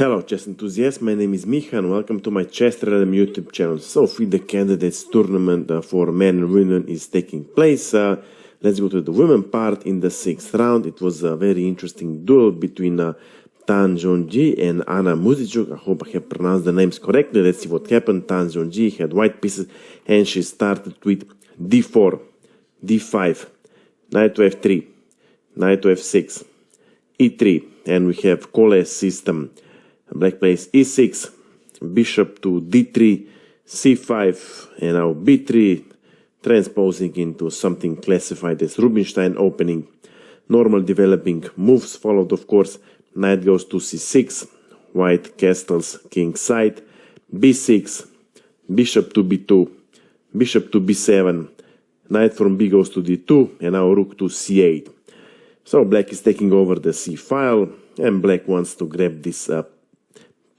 Hello chess enthusiasts, my name is Miha and welcome to my chessrealm YouTube channel. So FIDE Candidates tournament for men and women is taking place. Let's go to the women part in the 6th round. It was a very interesting duel between Tan Zhongyi and Anna Muzychuk. I hope I have pronounced the names correctly. Let's see what happened. Tan Zhongyi had white pieces and she started with d4, d5, knight to f3, knight to f6, e3, and we have coalesced system. Black plays e6, bishop to d3, c5, and now b3, transposing into something classified as Rubinstein opening. Normal developing moves followed, of course. Knight goes to c6, white castles king side, b6, bishop to b2, bishop to b7, knight from b goes to d2, and now rook to c8. So black is taking over the c file, and black wants to grab this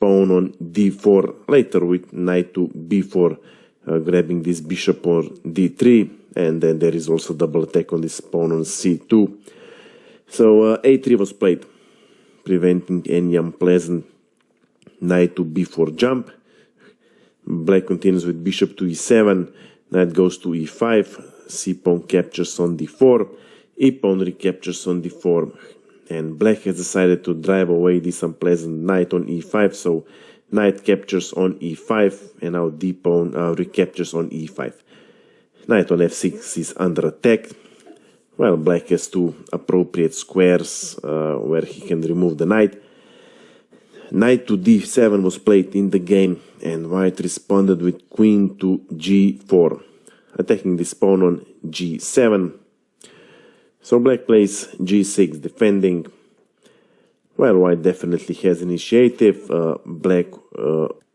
pawn on d4 later with knight to b4, grabbing this bishop on d3, and then there is also double attack on this pawn on c2. So a3 was played, preventing any unpleasant knight to b4 jump. Black continues with bishop to e7, knight goes to e5, c-pawn captures on d4, e-pawn recaptures on d4, and black has decided to drive away this unpleasant knight on e5, so knight captures on e5, and now d-pawn recaptures on e5. Knight on f6 is under attack. Well, black has two appropriate squares where he can remove the knight. Knight to d7 was played in the game, and white responded with queen to g4, attacking this pawn on g7. So black plays g6, defending. Well, white definitely has initiative. Black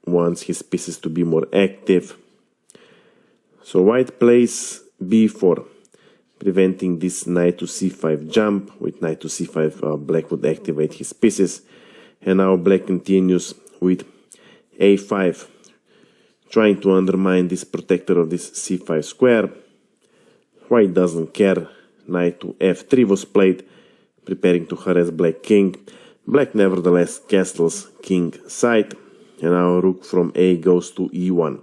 wants his pieces to be more active. So white plays b4, preventing this knight to c5 jump. With knight to c5, black would activate his pieces. And now black continues with a5, trying to undermine this protector of this c5 square. White doesn't care. Knight to f3 was played, preparing to harass black king. Black nevertheless castles king side, and now rook from a goes to e1.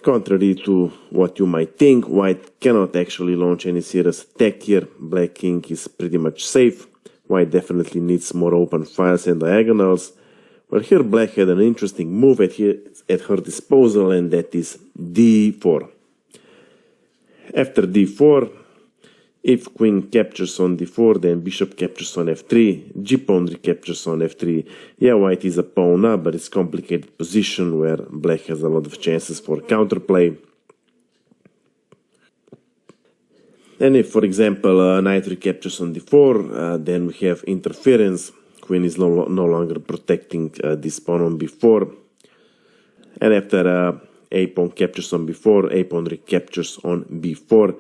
Contrary to what you might think, white cannot actually launch any serious attack here. Black king is pretty much safe. White definitely needs more open files and diagonals. Well, here black had an interesting move at her disposal, and that is d4. After d4, if queen captures on d4, then bishop captures on f3, g-pawn recaptures on f3. Yeah, white is a pawn up, but it's a complicated position where black has a lot of chances for counterplay. And if, for example, knight recaptures on d4, then we have interference. Queen is no longer protecting this pawn on b4. And after a-pawn captures on b4, a-pawn recaptures on b4.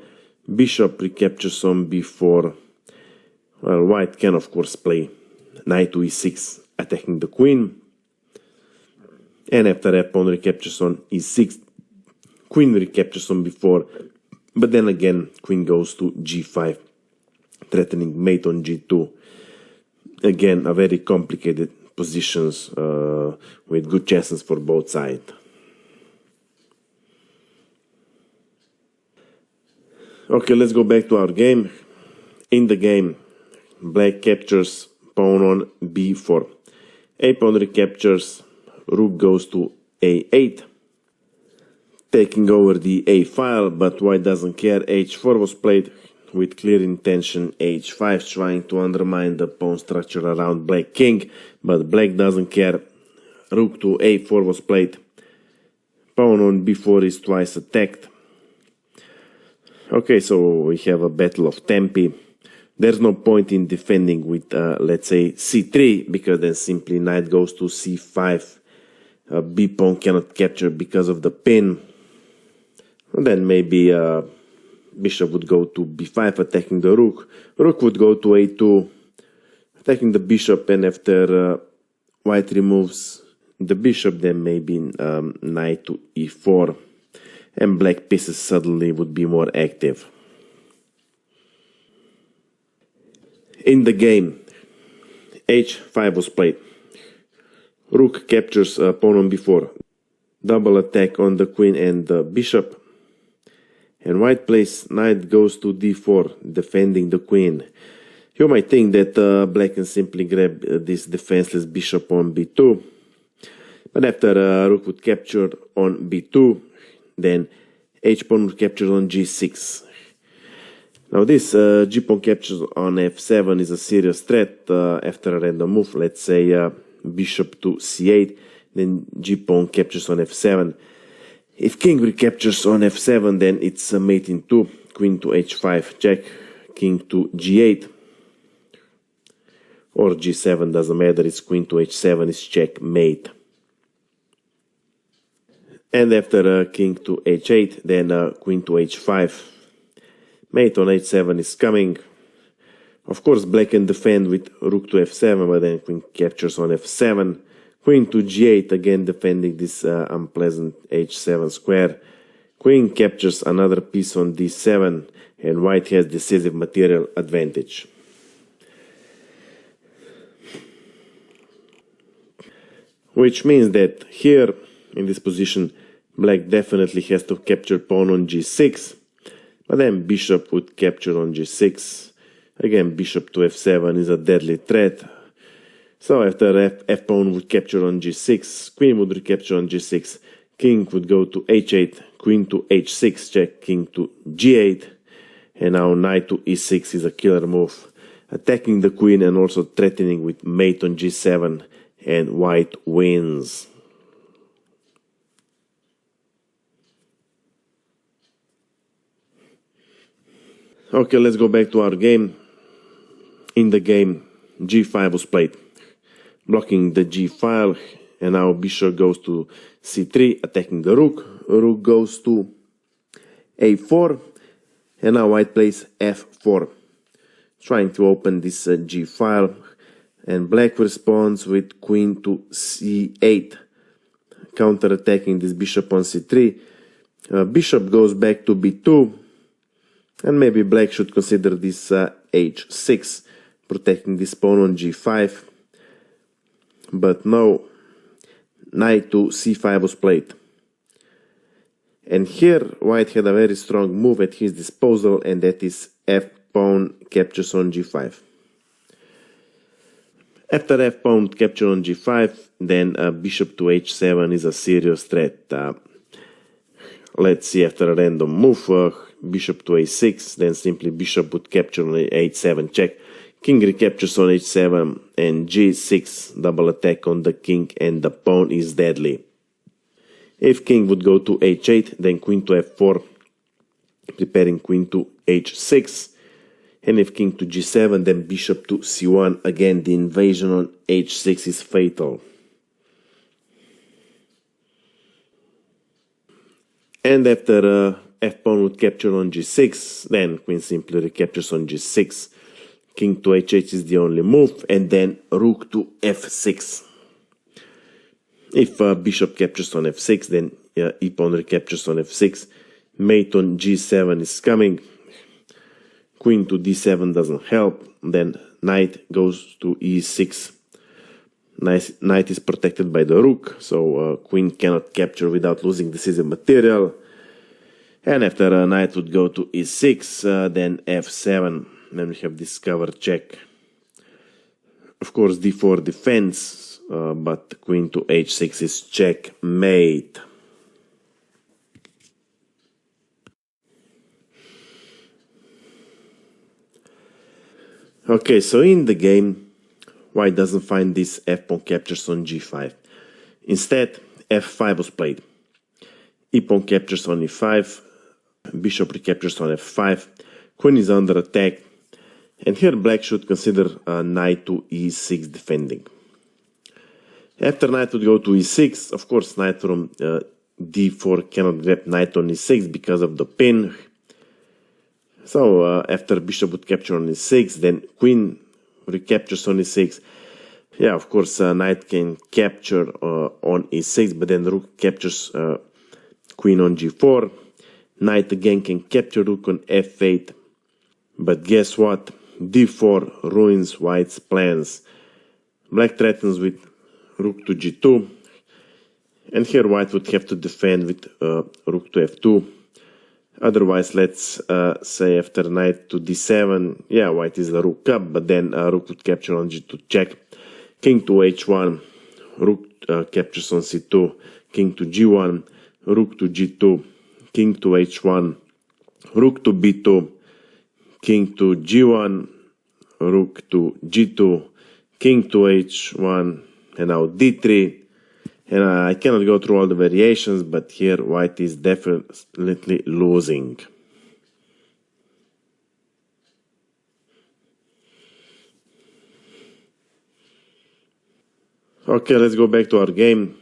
Bishop recaptures on b4. Well, white can of course play knight to e6, attacking the queen. And after a-pawn recaptures on e6, queen recaptures on b4. But then again, queen goes to g5, threatening mate on g2. Again, a very complicated positions with good chances for both sides. Okay, let's go back to our game. In the game, black captures pawn on b4. A-pawn recaptures, rook goes to a8, taking over the a file, but white doesn't care. h4 was played with clear intention. h5, trying to undermine the pawn structure around black king, but black doesn't care. Rook to a4 was played. Pawn on b4 is twice attacked. Okay, so we have a battle of tempi. There's no point in defending with, let's say, c3, because then simply knight goes to c5. B-pawn cannot capture because of the pin. And then maybe bishop would go to b5, attacking the rook. Rook would go to a2, attacking the bishop, and after white removes the bishop, then maybe knight to e4. And black pieces suddenly would be more active. In the game, h5 was played. Rook captures pawn on b4. Double attack on the queen and the bishop. And white plays knight goes to d4, defending the queen. You might think that black can simply grab this defenseless bishop on b2. But after rook would capture on b2, then h-pawn would capture on g6. Now this g-pawn capture on f7 is a serious threat after a random move. Let's say bishop to c8, then g-pawn captures on f7. If king recaptures on f7, then it's mate in 2, queen to h5, check, king to g8, or g7, doesn't matter, it's queen to h7, is checkmate. And after king to h8, then queen to h5, mate on h7 is coming. Of course, black can defend with rook to f7, but then queen captures on f7. Queen to g8, again defending this unpleasant h7 square. Queen captures another piece on d7, and white has decisive material advantage. Which means that here, in this position, black definitely has to capture pawn on g6, but then bishop would capture on g6. Again, bishop to f7 is a deadly threat. So after f-pawn would capture on g6, queen would recapture on g6, king would go to h8, queen to h6, check, king to g8, and now knight to e6 is a killer move, attacking the queen and also threatening with mate on g7, and white wins. Okay, let's go back to our game. In the game, g5 was played, blocking the g file, and now bishop goes to c3, attacking the rook. Rook goes to a4, and now white plays f4, trying to open this g file, and black responds with queen to c8, counter-attacking this bishop on c3. Bishop goes back to b2, and maybe black should consider this h6, protecting this pawn on g5. But no, knight to c5 was played. And here white had a very strong move at his disposal, and that is f-pawn captures on g5. After f-pawn capture on g5, then bishop to h7 is a serious threat. Let's see, after a random move, bishop to a6, then simply bishop would capture on h7, check. King recaptures on h7, and g6, double attack on the king, and the pawn is deadly. If king would go to h8, then queen to f4, preparing queen to h6. And if king to g7, then bishop to c1. Again, the invasion on h6 is fatal. And after f-pawn would capture on g6, then queen simply recaptures on g6. King to h8 is the only move, and then rook to f6. If bishop captures on f6, then e-pawn recaptures on f6. Mate on g7 is coming. Queen to d7 doesn't help. Then knight goes to e6. Knight is protected by the rook, so queen cannot capture without losing decisive material. And after knight would go to e6, then f7. Then we have discovered check. Of course, d4 defense, but queen to h6 is checkmate. Okay, so in the game, white doesn't find this f-pawn captures on g5. Instead, f5 was played. E-pawn captures on e5, bishop recaptures on f5, queen is under attack, and here black should consider knight to e6 defending. After knight would go to e6, of course knight from d4 cannot grab knight on e6 because of the pin. So after bishop would capture on e6, then queen recaptures on e6. Yeah, of course knight can capture on e6, but then rook captures queen on g4. Knight again can capture rook on f8. But guess what? d4 ruins white's plans. Black threatens with rook to g2, and here white would have to defend with rook to f2. Otherwise, let's say after knight to d7, yeah, white is the rook up, but then rook would capture on g2 check, king to h1, rook captures on c2, king to g1, rook to g2, king to h1, rook to b2, king to g1, rook to g2, king to h1, and now d3. And I cannot go through all the variations, but here white is definitely losing. Okay, let's go back to our game.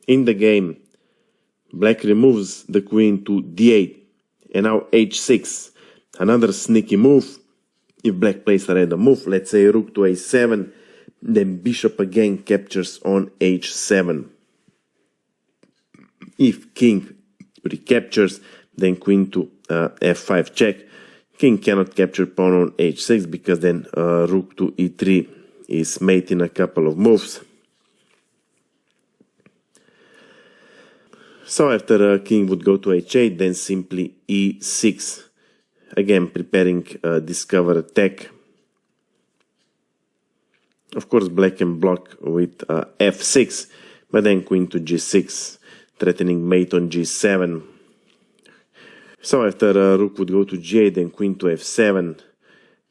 In the game, black removes the queen to d8, and now h6. Another sneaky move. If black plays a random move, let's say rook to a7, then bishop again captures on h7. If king recaptures, then queen to f5 check. King cannot capture pawn on h6 because then rook to e3 is made in a couple of moves. So after king would go to h8, then simply e6. Again, preparing discover attack. Of course, black can block with f6, but then queen to g6, threatening mate on g7. So after rook would go to g8, then queen to f7.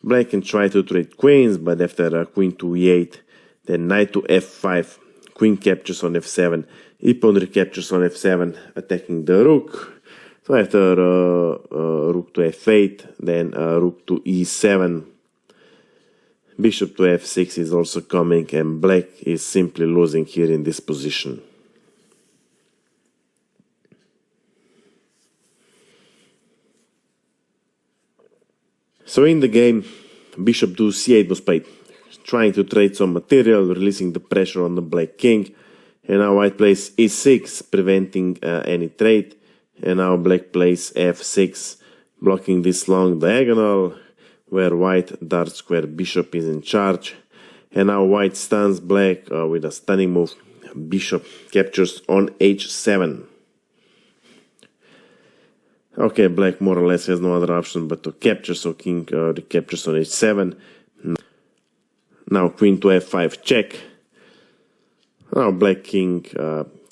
Black can try to trade queens, but after queen to e8, then knight to f5, queen captures on f7, e-pawn recaptures on f7, attacking the rook. So after rook to f8, then rook to e7, bishop to f6 is also coming, and black is simply losing here in this position. So in the game, bishop to c8 was played, trying to trade some material, releasing the pressure on the black king, and now white plays e6, preventing any trade. And now black plays f6, blocking this long diagonal, where white dark square bishop is in charge. And now white stuns black with a stunning move. Bishop captures on h7. Okay, black more or less has no other option but to capture, so king recaptures on h7. Now queen to f5 check. Now black king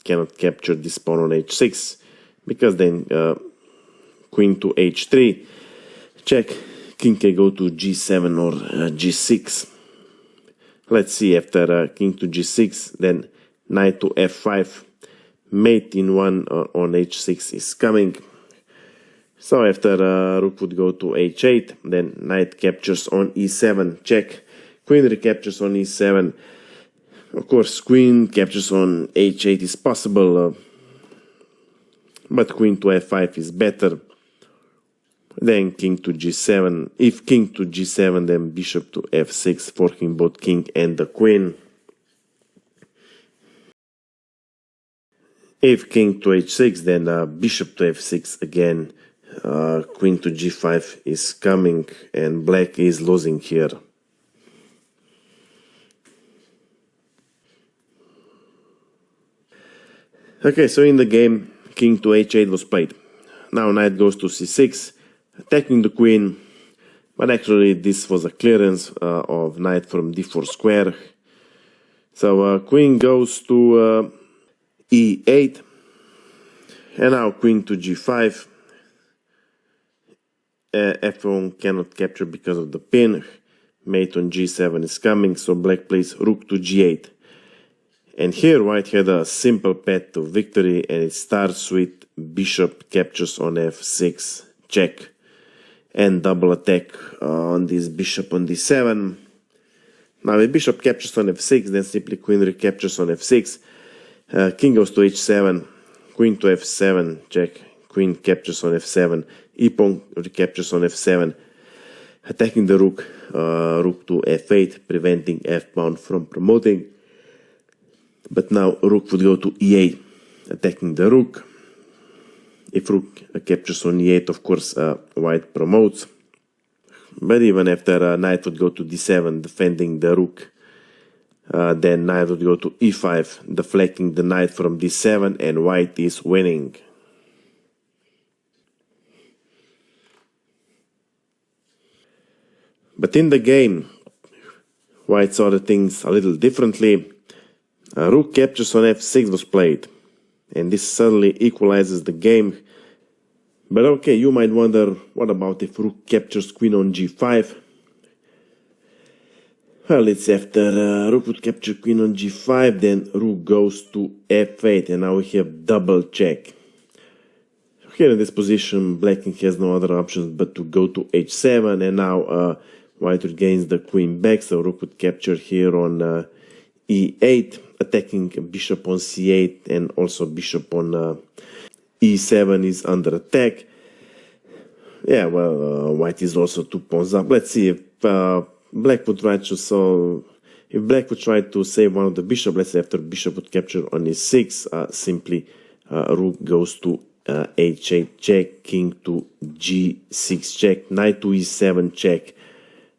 cannot capture this pawn on h6, because then queen to h3 check, king can go to g7 or g6. Let's see, after king to g6, then knight to f5, mate in one on h6 is coming. So after rook would go to h8, then knight captures on e7 check, queen recaptures on e7. Of course, queen captures on h8 is possible, but queen to f5 is better. Then king to g7. If king to g7, then bishop to f6, forking both king and the queen. If king to h6, then bishop to f6 again. Queen to g5 is coming, and black is losing here. Okay, so in the game, king to h8 was played. Now knight goes to c6, attacking the queen, but actually this was a clearance of knight from d4 square. So queen goes to e8, and now queen to g5. f1 cannot capture because of the pin. Mate on g7 is coming, so black plays rook to g8. And here white had a simple path to victory, and it starts with bishop captures on f6 check, and double attack on this bishop on d7. Now if bishop captures on f6, then simply queen recaptures on f6, king goes to h7, queen to f7 check, queen captures on f7, e-pawn recaptures on f7, attacking the rook, rook to f8, preventing f-pawn from promoting. But now rook would go to e8, attacking the rook. If rook captures on e8, of course, white promotes. But even after knight would go to d7, defending the rook, Then knight would go to e5, deflecting the knight from d7, and white is winning. But in the game, white saw the things a little differently. Rook captures on f6 was played, and this suddenly equalizes the game. But okay, you might wonder, what about if rook captures queen on g5? Well, it's after rook would capture queen on g5, then rook goes to f8, and now we have double check. Here in this position, black has no other options but to go to h7, and now white regains the queen back, so rook would capture here on e8, attacking bishop on c8, and also bishop on e7 is under attack. Yeah, well, white is also 2 pawns up. Let's see if black would try to if black would try to save one of the bishop. Let's say after bishop would capture on e6, simply rook goes to h8 check, king to g6 check, knight to e7 check,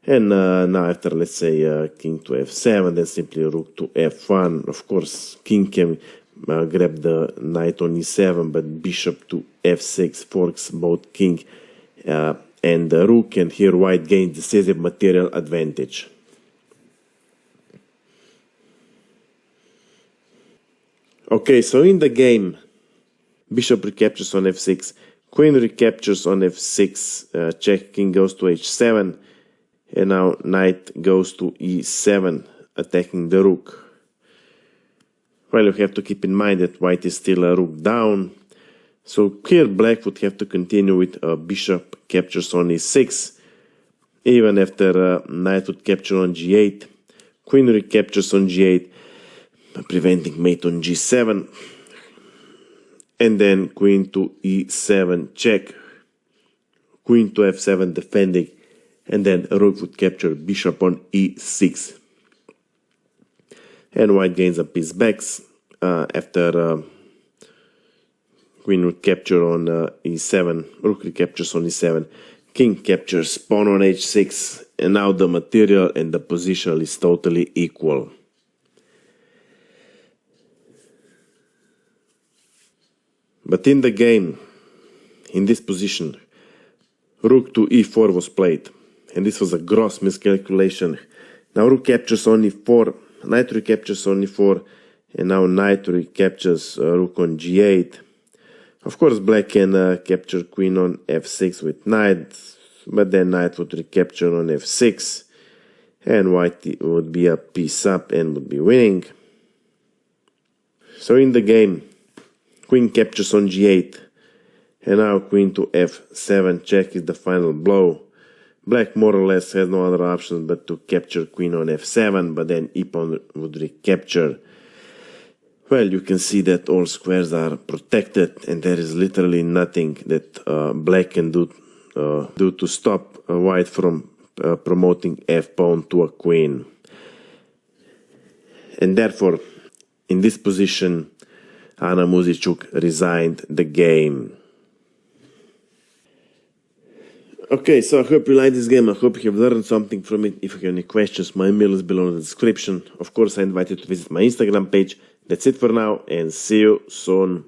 and now after, let's say, king to f7, then simply rook to f1. Of course, king can grab the knight on e7, but bishop to f6 forks both king and the rook, and here white gains decisive material advantage. Okay, so in the game, bishop recaptures on f6, queen recaptures on f6, check, king goes to h7, and now knight goes to e7, attacking the rook. Well, you have to keep in mind that white is still a rook down, so here black would have to continue with bishop captures on e6, even after knight would capture on g8, queen recaptures on g8, preventing mate on g7, and then queen to e7 check, queen to f7 defending, and then rook would capture bishop on e6. And white gains a piece back after queen would capture on e7, rook recaptures on e7, king captures pawn on h6, and now the material and the position is totally equal. But in the game, in this position, rook to e4 was played, and this was a gross miscalculation. Now rook captures on e4, knight recaptures on e4, and now knight recaptures rook on g8. Of course, black can capture queen on f6 with knight, but then knight would recapture on f6, and white would be a piece up and would be winning. So in the game, queen captures on g8, and now queen to f7 check is the final blow. Black more or less has no other option but to capture queen on f7, but then e-pawn would recapture. Well, you can see that all squares are protected, and there is literally nothing that black can do to stop white from promoting f-pawn to a queen. And therefore, in this position, Anna Muzychuk resigned the game. Okay, so I hope you like this game. I hope you have learned something from it. If you have any questions, my email is below in the description. Of course, I invite you to visit my Instagram page. That's it for now, and see you soon.